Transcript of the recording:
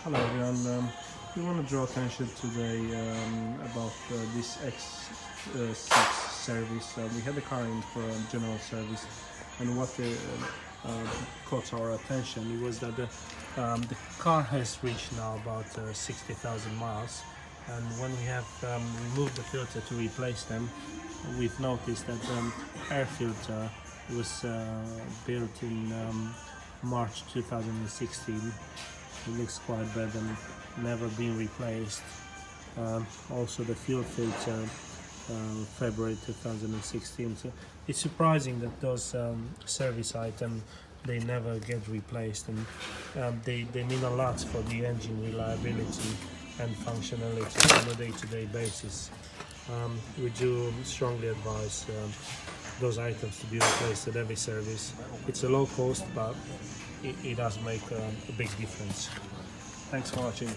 Hello everyone. We want to draw attention today about this X6 service. We had the car in for a general service, and what caught our attention was that the car has reached now about 60,000 miles, and when we have removed the filter to replace them, we've noticed that the air filter was built in March 2016. It looks quite bad and never been replaced. Also the fuel filter, February 2016. So it's surprising that those service items, they never get replaced, and they mean a lot for the engine reliability and functionality on a day-to-day basis. We do strongly advise those items to be replaced at every service. It's a low cost, but it does make a big difference. Thanks for watching.